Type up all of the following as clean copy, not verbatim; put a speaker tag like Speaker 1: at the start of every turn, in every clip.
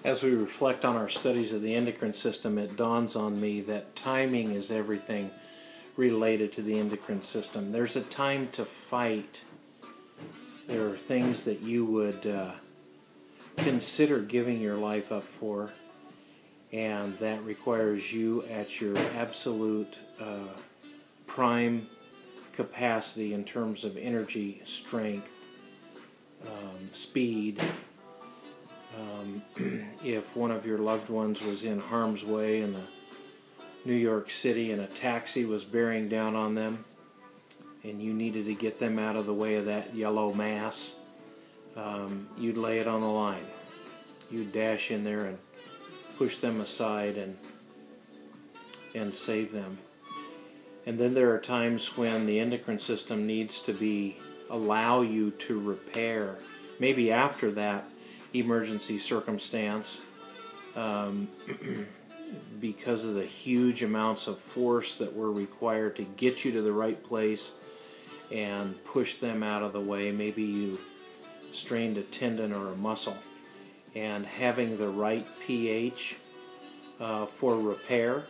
Speaker 1: As we reflect on our studies of the endocrine system, it dawns on me that timing is everything related to the endocrine system. There's a time to fight. There are things that you would consider giving your life up for, and that requires you at your absolute prime capacity in terms of energy, strength, speed. If one of your loved ones was in harm's way in New York City and a taxi was bearing down on them and you needed to get them out of the way of that yellow mass, you'd lay it on the line. You'd dash in there and push them aside and save them. And then there are times when the endocrine system needs to allow you to repair. Maybe after that emergency circumstance, because of the huge amounts of force that were required to get you to the right place and push them out of the way. Maybe you strained a tendon or a muscle, and having the right pH for repair,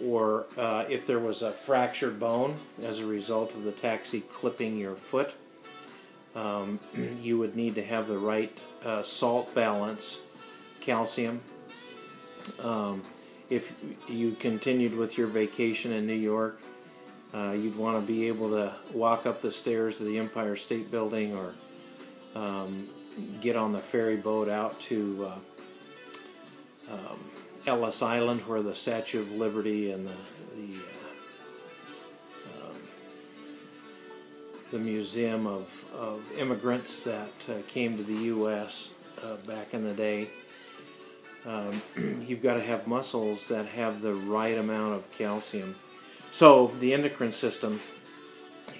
Speaker 1: or if there was a fractured bone as a result of the taxi clipping your foot, you would need to have the right salt balance, calcium. If you continued with your vacation in New York, you'd want to be able to walk up the stairs of the Empire State Building, or get on the ferry boat out to Ellis Island, where the Statue of Liberty and the Museum of Immigrants that came to the U.S. Back in the day. You've got to have muscles that have the right amount of calcium. So the endocrine system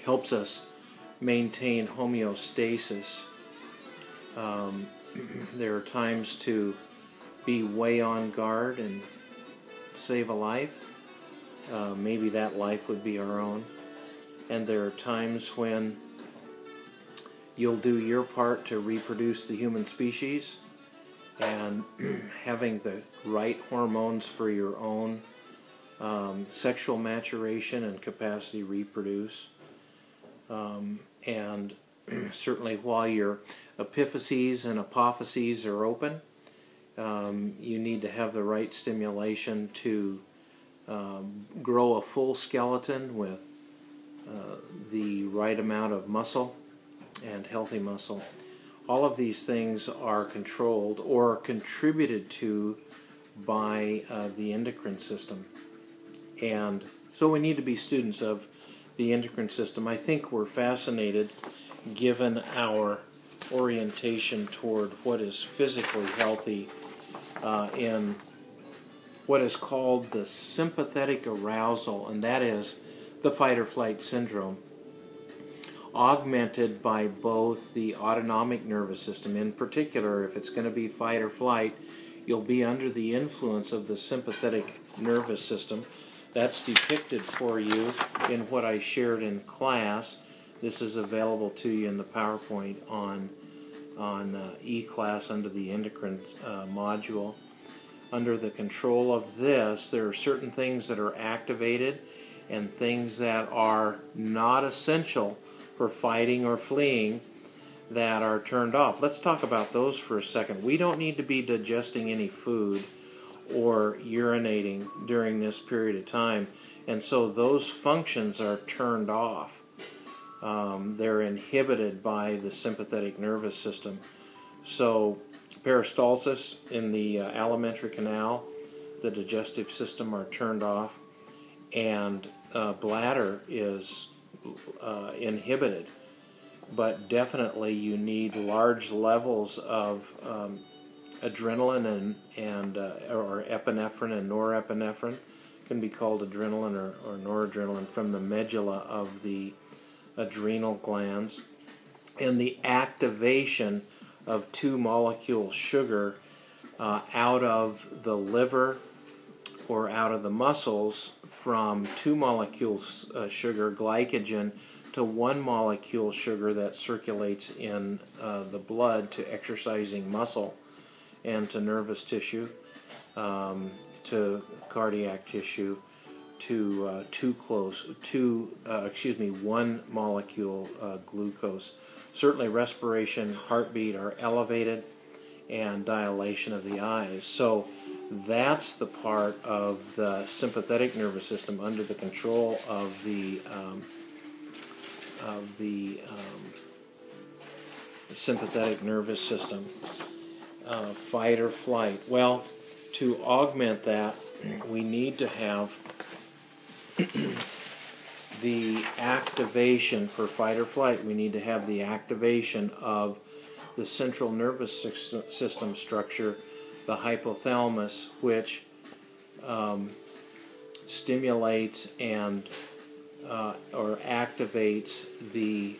Speaker 1: helps us maintain homeostasis. There are times to be way on guard and save a life. Maybe that life would be our own. And there are times when you'll do your part to reproduce the human species, and having the right hormones for your own sexual maturation and capacity to reproduce. And certainly while your epiphyses and apophyses are open, you need to have the right stimulation to grow a full skeleton with the right amount of muscle and healthy muscle. All of these things are controlled or contributed to by the endocrine system. And so we need to be students of the endocrine system. I think we're fascinated, given our orientation toward what is physically healthy, in what is called the sympathetic arousal, and that is the fight or flight syndrome, augmented by both the autonomic nervous system. In particular, if it's going to be fight or flight, you'll be under the influence of the sympathetic nervous system. That's depicted for you in what I shared in class. This is available to you in the PowerPoint on E-Class under the endocrine module. Under the control of this, there are certain things that are activated and things that are not essential for fighting or fleeing that are turned off. Let's talk about those for a second. We don't need to be digesting any food or urinating during this period of time, and so those functions are turned off. They're inhibited by the sympathetic nervous system. So peristalsis in the alimentary canal, the digestive system are turned off, and bladder is inhibited. But definitely you need large levels of adrenaline or epinephrine and norepinephrine, can be called adrenaline or noradrenaline, from the medulla of the adrenal glands, and the activation of 2-molecule sugar out of the liver or out of the muscles, from 2-molecule sugar, glycogen, to 1-molecule sugar that circulates in the blood to exercising muscle. and to nervous tissue, to cardiac tissue, to 1 molecule glucose. Certainly respiration, heartbeat are elevated, and dilation of the eyes. So that's the part of the sympathetic nervous system under the control of the sympathetic nervous system. Fight or flight. Well, to augment that, we need to have the activation for fight or flight. We need to have the activation of the central nervous system structure, the hypothalamus, which stimulates and or activates the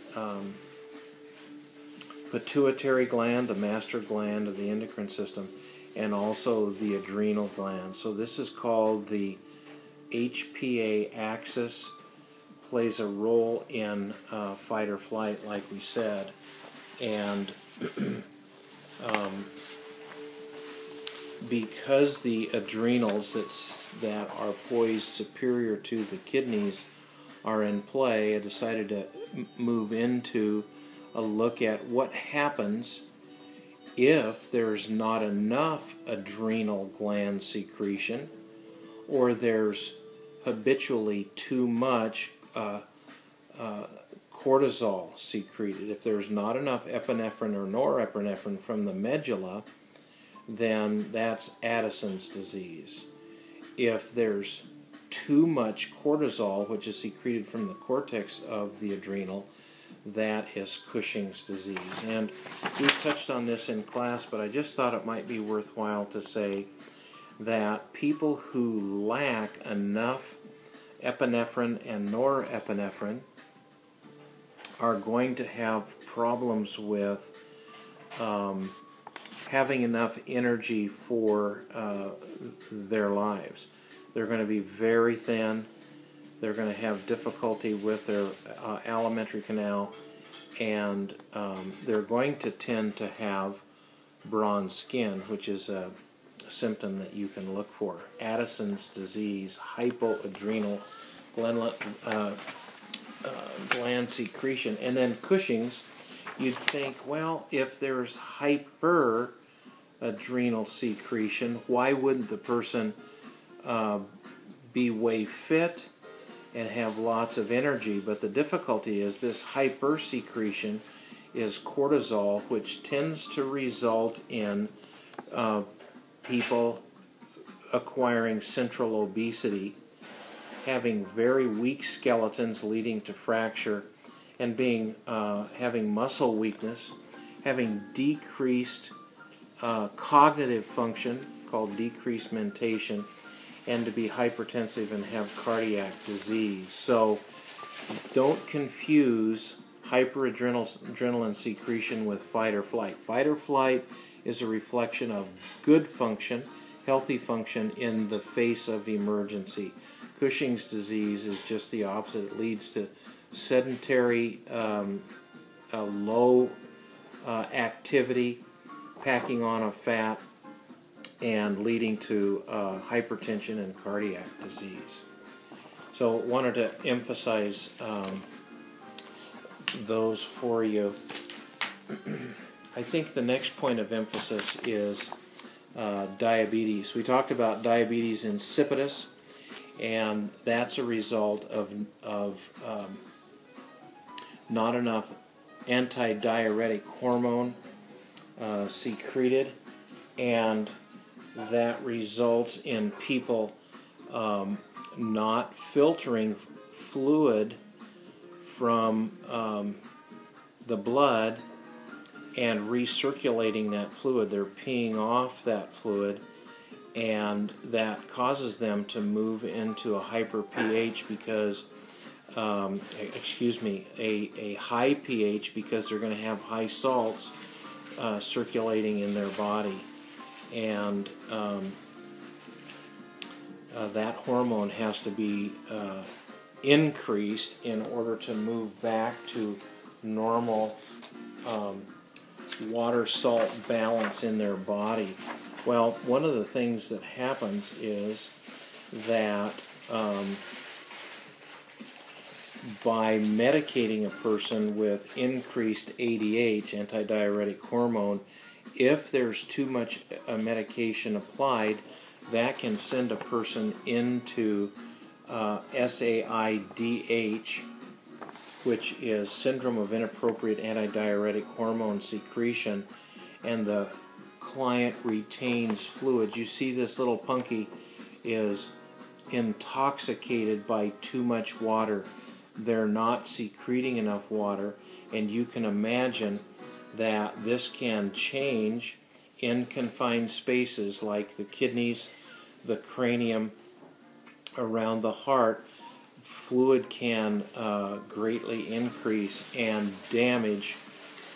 Speaker 1: pituitary gland, the master gland of the endocrine system, and also the adrenal gland. So this is called the HPA axis, plays a role in fight or flight, like we said. And because the adrenals that are poised superior to the kidneys are in play, I decided to move into a look at what happens if there's not enough adrenal gland secretion, or there's habitually too much cortisol secreted. If there's not enough epinephrine or norepinephrine from the medulla, then that's Addison's disease. If there's too much cortisol, which is secreted from the cortex of the adrenal, that is Cushing's disease. And we touched on this in class, but I just thought it might be worthwhile to say that people who lack enough epinephrine and norepinephrine are going to have problems with having enough energy for their lives. They're going to be very thin. They're going to have difficulty with their alimentary canal, and they're going to tend to have bronze skin, which is a symptom that you can look for. Addison's disease, hypoadrenal gland secretion. And then Cushing's, you'd think, well, if there's hyperadrenal secretion, why wouldn't the person be way fit and have lots of energy? But the difficulty is this hypersecretion is cortisol, which tends to result in people acquiring central obesity, having very weak skeletons leading to fracture, and having muscle weakness, having decreased cognitive function called decreased mentation, and to be hypertensive and have cardiac disease. So don't confuse hyperadrenaline secretion with fight or flight. Fight or flight is a reflection of good function, healthy function in the face of emergency. Cushing's disease is just the opposite. It leads to sedentary, low activity, packing on of fat, and leading to hypertension and cardiac disease. So wanted to emphasize those for you. I think the next point of emphasis is diabetes. We talked about diabetes insipidus, and that's a result of not enough antidiuretic hormone secreted, and that results in people not filtering fluid from the blood and recirculating that fluid. They're peeing off that fluid, and that causes them to move into a hyper pH because, a high pH, because they're going to have high salts circulating in their body. And that hormone has to be increased in order to move back to normal water-salt balance in their body. Well, one of the things that happens is that by medicating a person with increased ADH, antidiuretic hormone, if there's too much medication applied, that can send a person into SAIDH, which is Syndrome of Inappropriate Antidiuretic Hormone Secretion, and the client retains fluid. You see this little punky is intoxicated by too much water. They're not secreting enough water, and you can imagine that this can change in confined spaces like the kidneys, the cranium, around the heart. Fluid can greatly increase and damage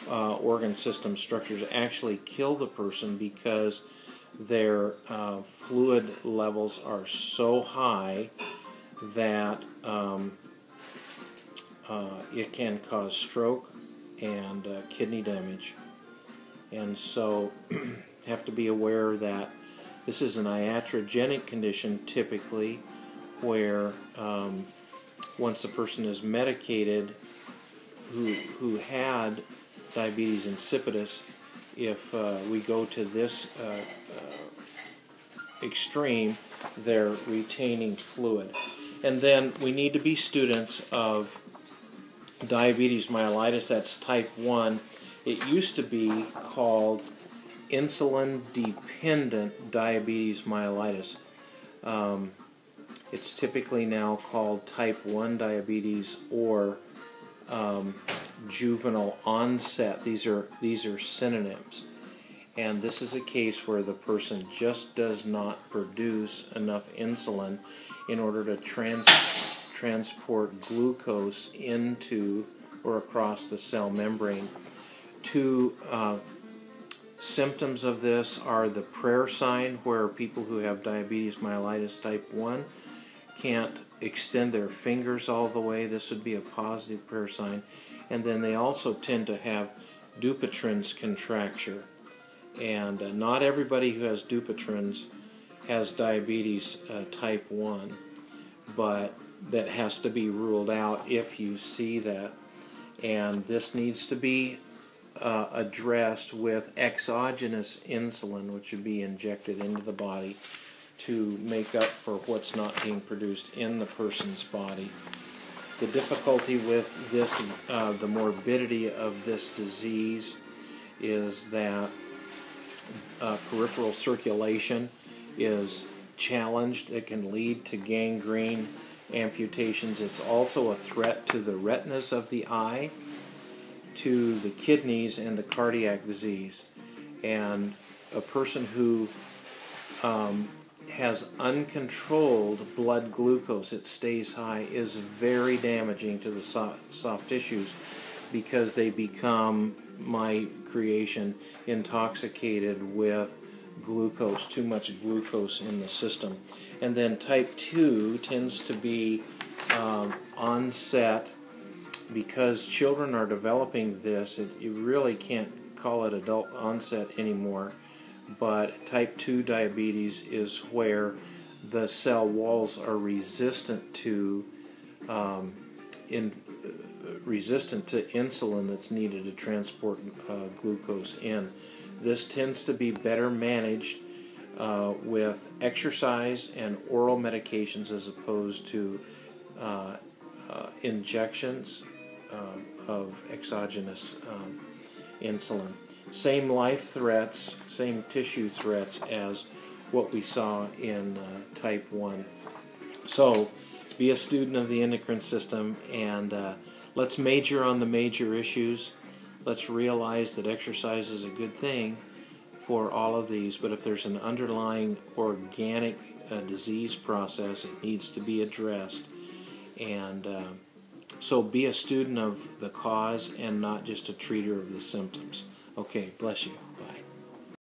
Speaker 1: organ system structures, actually kill the person, because their fluid levels are so high that it can cause stroke and kidney damage. And so have to be aware that this is an iatrogenic condition typically, where once a person is medicated who had diabetes insipidus, if we go to this extreme, they're retaining fluid. And then we need to be students of diabetes mellitus, that's type 1. It used to be called insulin-dependent diabetes mellitus. It's typically now called type 1 diabetes or juvenile onset. These are synonyms. And this is a case where the person just does not produce enough insulin in order to transport glucose into or across the cell membrane. Two symptoms of this are the prayer sign, where people who have diabetes mellitus type 1 can't extend their fingers all the way. This would be a positive prayer sign. And then they also tend to have Dupuytren's contracture. And not everybody who has Dupuytren's has diabetes type 1, but that has to be ruled out if you see that. And this needs to be addressed with exogenous insulin, which would be injected into the body to make up for what's not being produced in the person's body. The difficulty with this, the morbidity of this disease, is that peripheral circulation is challenged. It can lead to gangrene, amputations. It's also a threat to the retinas of the eye, to the kidneys, and the cardiac disease. And a person who has uncontrolled blood glucose, it stays high, is very damaging to the soft tissues, because they become, my creation, intoxicated with glucose, too much glucose in the system. And then type 2 tends to be onset, because children are developing this. You really can't call it adult onset anymore, but type 2 diabetes is where the cell walls are resistant to insulin that's needed to transport glucose in. This tends to be better managed with exercise and oral medications, as opposed to injections of exogenous insulin. Same life threats, same tissue threats as what we saw in type 1. So be a student of the endocrine system, and let's major on the major issues. Let's realize that exercise is a good thing for all of these, but if there's an underlying organic disease process, it needs to be addressed. And so be a student of the cause and not just a treater of the symptoms. Okay, bless you.